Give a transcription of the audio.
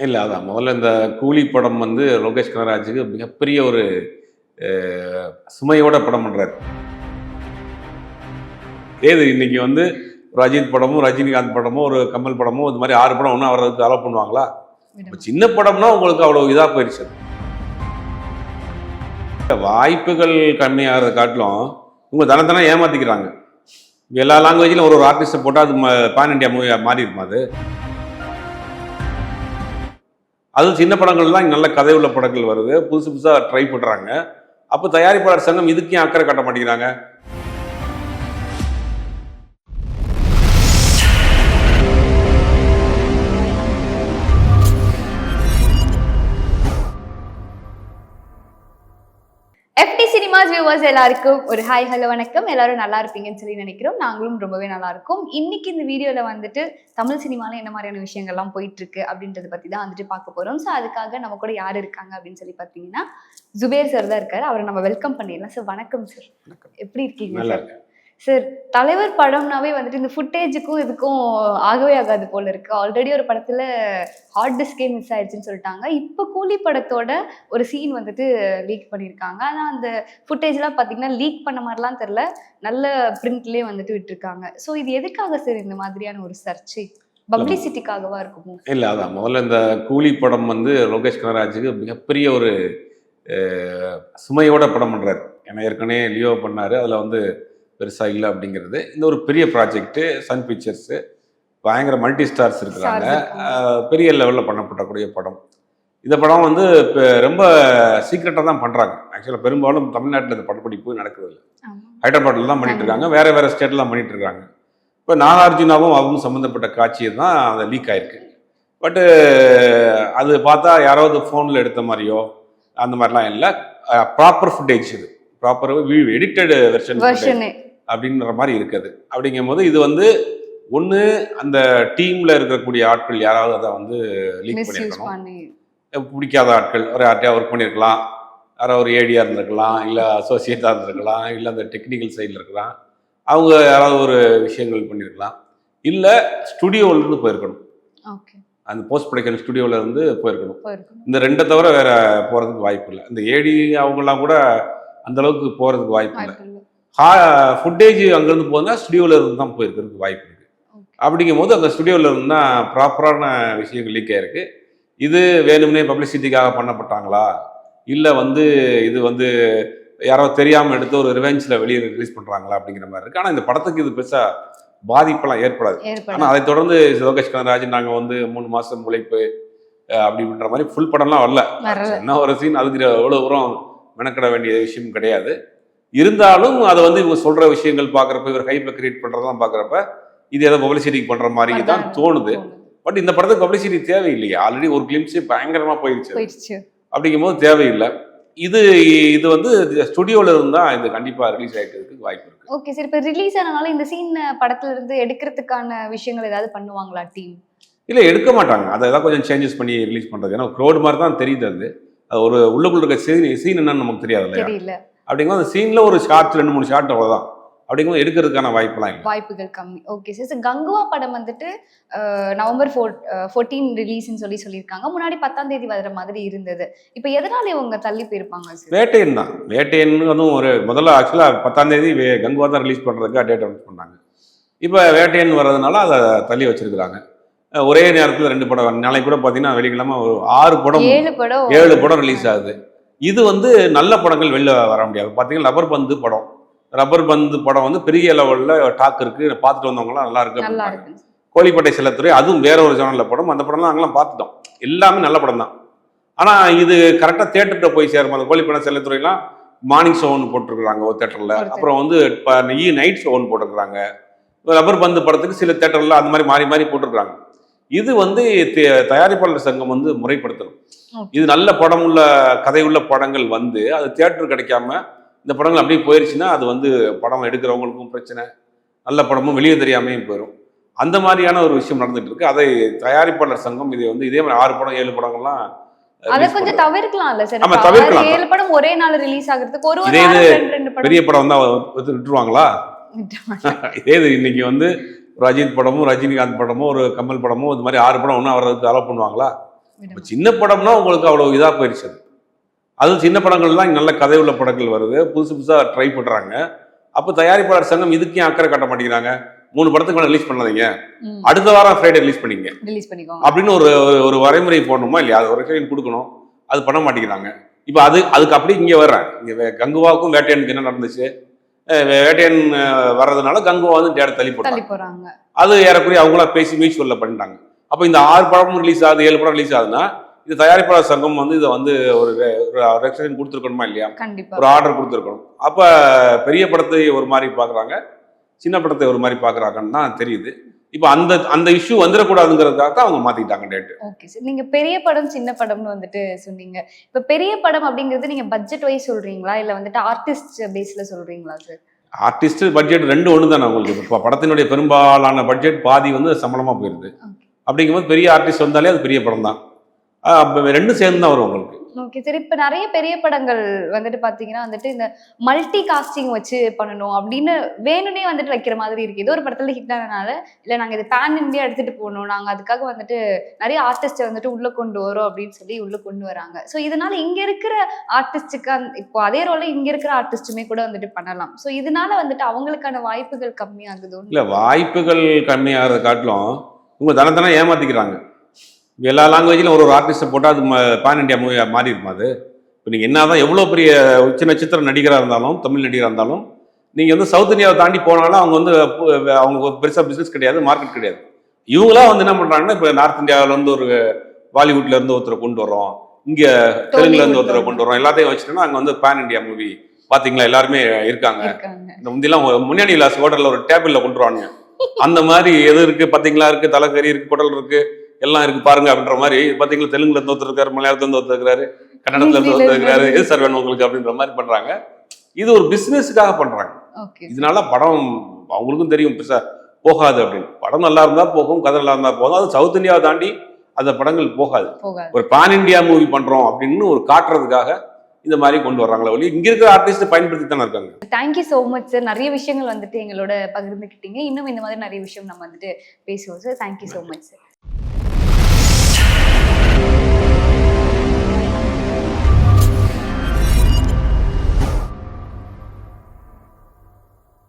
இல்ல அதான் முதல்ல இந்த கூலி படம் வந்து லோகேஷ் கனகராஜுக்கு மிகப்பெரிய ஒரு சுமையோட படம் பண்றாரு. ஏது இன்னைக்கு வந்து ஒரு அஜித் படமும் ரஜினிகாந்த் படமும் ஒரு கமல் படமும் இது மாதிரி 6 படம் ஒன்றா வர்றதுக்கு அலோவ் பண்ணுவாங்களா? சின்ன படம்னா உங்களுக்கு அவ்வளோ இதாக போயிடுச்சு. வாய்ப்புகள் கம்மியாகிறத காட்டிலும் இவங்க தனத்தனா ஏமாத்திக்கிறாங்க. எல்லா லாங்குவேஜிலும் ஒரு ஆர்டிஸ்ட்டை போட்டால் அது பேன் இண்டியா மூவியாக மாறி இருக்கும். அதுவும் சின்ன படங்கள்லாம் நல்ல கதை உள்ள படங்கள் வருது, புதுசு புதுசாக ட்ரை பண்ணுறாங்க. அப்போ தயாரிப்பாளர் சங்கம் இதுக்கும் அக்கறை காட்ட மாட்டேங்கிறாங்க. FT சினிமாஸ் வியூவர்ஸ் எல்லாருக்கும் ஒரு ஹாய் ஹலோ வணக்கம். எல்லாரும் நல்லா இருப்பீங்கன்னு சொல்லி நினைக்கிறோம். நாங்களும் ரொம்பவே நல்லா இருக்கும். இன்னைக்கு இந்த வீடியோல வந்துட்டு தமிழ் சினிமால என்ன மாதிரியான விஷயங்கள்லாம் போயிட்டு இருக்கு அப்படின்றத பத்தி தான் வந்துட்டு பார்க்க போறோம். ஸோ அதுக்காக நம்ம கூட யார் இருக்காங்க அப்படின்னு சொல்லி பார்த்தீங்கன்னா ஜுபேர் சார் தான் இருக்காரு. அவரை நம்ம வெல்கம் பண்ணிடலாம். சார் வணக்கம் சார், எப்படி இருக்கீங்க சார்? சார், தலைவர் படம்னாவே வந்துட்டு இந்த ஃபுட்டேஜுக்கும் இதுக்கும் ஆகவே ஆகாது போல இருக்கு. ஆல்ரெடி ஒரு படத்துல ஹார்ட் டிஸ்கே மிஸ் ஆயிடுச்சுன்னு சொல்லிட்டாங்க. இப்போ கூலி படத்தோட ஒரு சீன் வந்துட்டு லீக் பண்ணியிருக்காங்க. ஆனால் அந்த ஃபுட்டேஜ்லாம் பார்த்தீங்கன்னா லீக் பண்ண மாதிரிலாம் தெரில, நல்ல பிரிண்ட்லேயே வந்துட்டு விட்டுருக்காங்க. ஸோ இது எதுக்காக சார் இந்த மாதிரியான ஒரு சர்ச்சை? பப்ளிசிட்டிக்காகவா இருக்குமோ? இல்லை, அதான் முதல்ல இந்த கூலி படம் வந்து லோகேஷ் கனகராஜுக்கு மிகப்பெரிய ஒரு சுமையோட படம் பண்ணுறாரு. ஏன்னா ஏற்கனவே லியோ பண்ணார், அதில் வந்து பெருசாக இல்லை அப்படிங்கிறது. இந்த ஒரு பெரிய ப்ராஜெக்ட்டு, சன் பிக்சர்ஸு, பயங்கர மல்டி ஸ்டார்ஸ் இருக்கிறாங்க, பெரிய லெவலில் பண்ணப்படக்கூடிய படம். இந்த படம் வந்து இப்போ ரொம்ப சீக்ரெட்டாக தான் பண்ணுறாங்க. ஆக்சுவலாக பெரும்பாலும் தமிழ்நாட்டில் இந்த படப்பிடிப்பு நடக்குது இல்லை, ஹைதராபாத்தில் தான் பண்ணிட்டு இருக்காங்க, வேறு வேறு ஸ்டேட்டில் தான் பண்ணிட்டு இருக்காங்க. இப்போ நாகார்ஜுனாவும் அவங்க சம்மந்தப்பட்ட காட்சியை தான் அதை லீக் ஆயிருக்கு. பட்டு அது பார்த்தா யாராவது ஃபோனில் எடுத்த மாதிரியோ அந்த மாதிரிலாம் இல்லை, ப்ராப்பர் ஃபுட்டேஜ், இது ப்ராப்பர் எடிட்டட் வெர்ஷன் அப்படின்ற மாதிரி இருக்குது. அப்படிங்கும் போது இது வந்து ஒன்று அந்த டீமில் இருக்கக்கூடிய ஆட்கள் யாராவது அதை வந்து லீக் பண்ணியிருக்கணும். பிடிக்காத ஆட்கள் ஒரு யார்ட்டையாக ஒர்க் பண்ணியிருக்கலாம், யாராவது ஒரு ஏடியாக இருந்திருக்கலாம், இல்லை அசோசியேட்டாக இருந்திருக்கலாம், இல்லை அந்த டெக்னிக்கல் சைடில் இருக்கலாம், அவங்க யாராவது ஒரு விஷயங்கள் பண்ணியிருக்கலாம், இல்லை ஸ்டுடியோவிலேருந்து போயிருக்கணும், அந்த போஸ்ட் ப்ரொடக்ஷன் ஸ்டுடியோவில் இருந்து போயிருக்கணும். இந்த ரெண்டை தவிர வேற போகிறதுக்கு வாய்ப்பு இல்லை. இந்த ஏடி அவங்கெல்லாம் கூட அந்த அளவுக்கு போகிறதுக்கு வாய்ப்பு இல்லை. ஃபுட்டேஜ் அங்கேருந்து போதுன்னா ஸ்டுடியோவில் இருந்து தான் போயிருக்கிறதுக்கு வாய்ப்பு இருக்குது. அப்படிங்கும் போது அந்த ஸ்டுடியோவில் இருந்து தான் ப்ராப்பரான விஷயங்கள் லீக் ஆகிருக்கு. இது வேணும்னே பப்ளிசிட்டிக்காக பண்ணப்பட்டாங்களா, இல்லை வந்து இது வந்து யாரோ தெரியாமல் எடுத்து ஒரு ரிவெஞ்சில் வெளியே ரிலீஸ் பண்ணுறாங்களா அப்படிங்கிற மாதிரி இருக்குது. ஆனால் இந்த படத்துக்கு இது பெருசாக பாதிப்பெல்லாம் ஏற்படாது. ஆனால் அதை தொடர்ந்து லோகேஷ் கனகராஜ் நாங்கள் வந்து 3 மாதம் உழைப்பு அப்படின்ற மாதிரி ஃபுல் படம்லாம் வரல. என்ன ஒரு சீன், அதுக்கு எவ்வளோ தூரம் மெனக்கிட வேண்டிய விஷயம் கிடையாது. இருந்தாலும் அதை வந்து இவங்க சொல்கிற விஷயங்கள் பார்க்குறப்ப, இவர் ஹைப்பை கிரியேட் பண்ணுறதெல்லாம் பார்க்குறப்ப இது ஏதோ பப்ளிசிட்டிக்கு பண்ணுற மாதிரி தான் தோணுது. பட் இந்த படத்துக்கு பப்ளிசிட்டி தேவையில்லையே, ஆல்ரெடி ஒரு கிளிம்ஸே பயங்கரமாக போயிடுச்சு. அப்படிங்கும் போது தேவையில்லை. இது இது வந்து ஸ்டுடியோவில் இருந்தால் இது கண்டிப்பாக ரிலீஸ் ஆகிக்கிறதுக்கு வாய்ப்பு இருக்குது. ஓகே சார், இப்போ ரிலீஸ் ஆனாலும் இந்த சீன் படத்துல இருந்து எடுக்கிறதுக்கான விஷயங்கள் ஏதாவது பண்ணுவாங்களா டீம்? இல்லை, எடுக்க மாட்டாங்க. அதை ஏதாவது கொஞ்சம் சேஞ்சஸ் பண்ணி ரிலீஸ் பண்ணுறது. ஏன்னா க்ரௌட் மாதிரி தான் தெரியுது. அது ஒரு உள்ளுக்குள்ள இருக்க சீன் என்னன்னு நமக்கு தெரியாது இல்லையா? அப்படிங்கும்போது அந்த சீனில் ஒரு ஷார்ட் 2-3 ஷார்ட் அவ்வளோதான். அப்படிங்கும்போது எடுக்கிறதுக்கான வாய்ப்புகள் கம்மி. ஓகே சார், கங்குவா படம் வந்துட்டு November 14 ரிலீஸ்ன்னு சொல்லியிருக்காங்க. முன்னாடி 10ஆம் தேதி வர மாதிரி இருந்தது. இப்போ எதனால இவங்க தள்ளி போயிருப்பாங்க சார்? வேட்டையன் தான். வேட்டையன் அதுவும் ஒரு முதல்ல ஆக்சுவலாக 10ஆம் தேதி கங்குவா தான் ரிலீஸ் பண்ணுறதுக்கு டேட் அனௌன்ஸ் பண்ணாங்க. இப்போ வேட்டையன் வர்றதுனால அதை தள்ளி வச்சிருக்கிறாங்க. ஒரே நேரத்தில் 2 படம், நாளைக்கு கூட பார்த்தீங்கன்னா வெள்ளிக்கிழமை ஒரு 7 படம் ரிலீஸ் ஆகுது. இது வந்து நல்ல படங்கள் வெளில வர முடியாது. பார்த்தீங்கன்னா ரப்பர் பந்து படம் வந்து பெரிய லெவலில் டாக் இருக்குது, பார்த்துட்டு வந்தவங்களாம் நல்லா இருக்கு. கோழிப்பட்டை செல்லத்துறை, அதுவும் வேற ஒரு சேனலில் படம், அந்த படம்லாம் நாங்களாம் பார்த்துட்டோம். எல்லாமே நல்ல படம் தான். ஆனால் இது கரெக்டாக தேட்டர்கிட்ட போய் சேரும். அந்த கோழிப்பட்டை செல்லத்துறையெல்லாம் மார்னிங் ஷோ ஒன்று போட்டிருக்கிறாங்க ஒரு தேட்டரில், அப்புறம் வந்து நைட் ஷோ ஒன்று போட்டிருக்கிறாங்க. ரப்பர் பந்து படத்துக்கு சில தேட்டரில் அந்த மாதிரி மாறி மாறி போட்டிருக்கிறாங்க. இது வந்து தயாரிப்பாளர் சங்கம் வந்து முறைப்படுத்தணும். இது நல்ல படம் உள்ள கதை உள்ள படங்கள் வந்து அது தியேட்டர் கிடைக்காம இந்த படங்கள் அப்படியே போயிடுச்சுன்னா அது வந்து படம் எடுக்கிறவங்களுக்கும் பிரச்சனை, நல்ல படமும் வெளியே தெரியாமையும் போயிடும். அந்த மாதிரியான ஒரு விஷயம் நடந்துட்டு இருக்கு. அதை தயாரிப்பாளர் சங்கம் இதை வந்து இதே மாதிரி 6 படம் 7 படங்கள்லாம் அதை கொஞ்சம் தவிர்க்கலாம்ல சார்? ஆமா, தவிர்க்கலாம். 7 படம் ஒரே நாள் ரிலீஸ் ஆகிறதுக்கு ஒரு பெரிய படம் தான் விட்டுருவாங்களா? இதே இன்னைக்கு வந்து ஒரு அஜித் படமும் ரஜினிகாந்த் படமும் ஒரு கமல் படமும் இது மாதிரி 6 படம் ஒன்றா வர்றதுக்கு அலோவ் பண்ணுவாங்களா? இப்போ சின்ன படம்னா உங்களுக்கு அவ்வளோ இதாக போயிடுச்சு அது சின்ன படங்கள் தான் நல்ல கதை உள்ள படங்கள் வருது, புதுசு புதுசாக ட்ரை பண்ணுறாங்க. அப்போ தயாரிப்பாளர் சங்கம் இதுக்கு ஏன் அக்கறை காட்ட மாட்டேங்கிறாங்க? 3 படத்துக்கு மேலே ரிலீஸ் பண்ணாதீங்க, அடுத்த வாரம் ஃப்ரைடே ரிலீஸ் பண்ணிக்கோங்க அப்படின்னு ஒரு வரைமுறை போடணுமா இல்லையா? அது ஒரு ரெக்ஷன் கொடுக்கணும், அது பண்ண மாட்டேங்கிறாங்க. இப்போ அதுக்கு அப்படி இங்கே வர்றேன். இங்கே கங்குவாவுக்கும் வேட்டையனுக்கு என்ன நடந்துச்சு? வேட்டையன் வர்றதுனால கங்குவா வந்து டேட தள்ளி போறாங்க. அது ஏறக்குறைய அவங்களா பேசி மியூச்சுவல்ல பண்ணிட்டாங்க. அப்போ இந்த 6 படமும் ரிலீஸ் ஆகுது, 7 படம் ரிலீஸ் ஆகுதுன்னா இது தயாரிப்பாளர் சங்கம் வந்து இதை வந்து ஒரு ரெக்ஷன் கொடுத்துருக்கணுமா இல்லையா? ஒரு ஆர்டர் கொடுத்துருக்கணும். அப்போ பெரிய படத்தை ஒரு மாதிரி பார்க்குறாங்க, சின்ன படத்தை ஒரு மாதிரி பார்க்குறாங்கன்னு தான் தெரியுது. இப்போ அந்த இஷ்யூ வந்துடக்கூடாதுங்கிறதுக்காக தான் அவங்க மாத்திட்டாங்க டேட். ஓகே சார், நீங்க பெரிய படம் சின்ன படம்னு வந்துட்டு சொன்னீங்க. இப்ப பெரிய படம் அப்படிங்கிறது நீங்க பட்ஜெட் வைஸ் சொல்றீங்களா இல்ல வந்துட்டு ஆர்டிஸ்ட் பேஸ்ல சொல்றீங்களா சார்? ஆர்டிஸ்ட் பட்ஜெட் ரெண்டு ஒன்று தானே உங்களுக்கு. இப்போ படத்தினுடைய பெரும்பாலான பட்ஜெட் பாதி வந்து சம்பளமாக போயிடுது. அப்படிங்கும்போது பெரிய ஆர்டிஸ்ட் வந்தாலே அது பெரிய படம் தான். ரெண்டும் சேர்ந்து தான் வரும் உங்களுக்கு. ஓகே சார், இப்ப நிறைய பெரிய படங்கள் வந்துட்டு பாத்தீங்கன்னா வந்துட்டு இந்த மல்டி காஸ்டிங் வச்சு பண்ணணும் அப்படின்னு வேணும்னே வந்துட்டு வைக்கிற மாதிரி இருக்கு. ஏதோ ஒரு படத்துல ஹிட் ஆனதுனால இல்ல நாங்க இது பேன் இந்தியா எடுத்துட்டு போகணும், நாங்க அதுக்காக வந்துட்டு நிறைய ஆர்டிஸ்ட வந்துட்டு உள்ள கொண்டு வரோம் அப்படின்னு சொல்லி உள்ள கொண்டு வராங்க. சோ இதனால இங்க இருக்கிற ஆர்டிஸ்டுக்கு இப்போ அதே ரோல இங்க இருக்கிற ஆர்டிஸ்டுமே கூட வந்துட்டு பண்ணலாம். சோ இதனால வந்துட்டு அவங்களுக்கான வாய்ப்புகள் கம்மியாகுது. இல்ல, வாய்ப்புகள் கம்மியாகிறத காட்டிலும் இவங்க தனத்தன ஏமாத்திக்கிறாங்க. எல்லா லாங்குவேஜிலும் ஒரு ஆர்டிஸ்ட்டை போட்டால் அது பேன் இண்டியா மூவியாக மாறி இருக்கும். அது இப்போ நீங்கள் என்ன தான் எவ்வளோ பெரிய உச்ச நட்சத்திர நடிகராக இருந்தாலும், தமிழ் நடிகராக இருந்தாலும், நீங்கள் வந்து சவுத் இந்தியாவை தாண்டி போனாலும் அவங்க வந்து அவங்க பெருசாக பிஸ்னஸ் கிடையாது, மார்க்கெட் கிடையாது. இவங்களாம் வந்து என்ன பண்ணுறாங்கன்னா, இப்போ நார்த் இந்தியாவிலேருந்து ஒரு பாலிவுட்லேருந்து ஒருத்தரை கொண்டு வரோம், இங்கே தெலுங்குலேருந்து ஒருத்தரை கொண்டு வரோம், எல்லாத்தையும் வச்சுட்டோன்னா அங்கே வந்து பேன் இண்டியா மூவி பார்த்தீங்களா எல்லாருமே இருக்காங்க. இந்த முந்திலாம் முன்னாடி விலாஸ் ஹோட்டலில் ஒரு டேபிளில் கொண்டு வருவாங்க. அந்த மாதிரி எது இருக்குது பார்த்தீங்களா, இருக்குது தலைக்கறி இருக்குது, குடல் இருக்குது, எல்லாம் இருக்கு பாருங்க அப்படின்ற மாதிரி. பாத்தீங்களா, தெலுங்குல இருந்து ஒருத்தர் இருக்காரு, மலையாளத்துல இருந்து ஒருத்தர் இருக்காரு, கன்னடத்துல இருந்து ஒருத்தர் இருக்காரு, எது சார் வேணும் உங்களுக்கு அப்படின்ற மாதிரி பண்றாங்க. இது ஒரு பிசினஸுக்காக பண்றாங்க. இதனால படம் அவங்களுக்கும் தெரியும் பெருசா போகாது அப்படின்னு. படம் நல்லா இருந்தா போகும், கதை நல்லா இருந்தா போதும். அது சவுத் இந்தியாவை தாண்டி அந்த படங்கள் போகாது. ஒரு பான் இண்டியா மூவி பண்றோம் அப்படின்னு ஒரு காட்டுறதுக்காக இந்த மாதிரி கொண்டு வர்றாங்களே ஒளி இங்க இருக்கிற ஆர்டிஸ்ட் பயன்படுத்தி தானே இருக்காங்க. தேங்க்யூ ஸோ மச் சார், நிறைய விஷயங்கள் வந்துட்டு எங்களோட பகிர்ந்துக்கிட்டீங்க. இன்னும் இந்த மாதிரி நிறைய விஷயம் நம்ம வந்துட்டு பேசுவோம் sir. Thank you so much sir.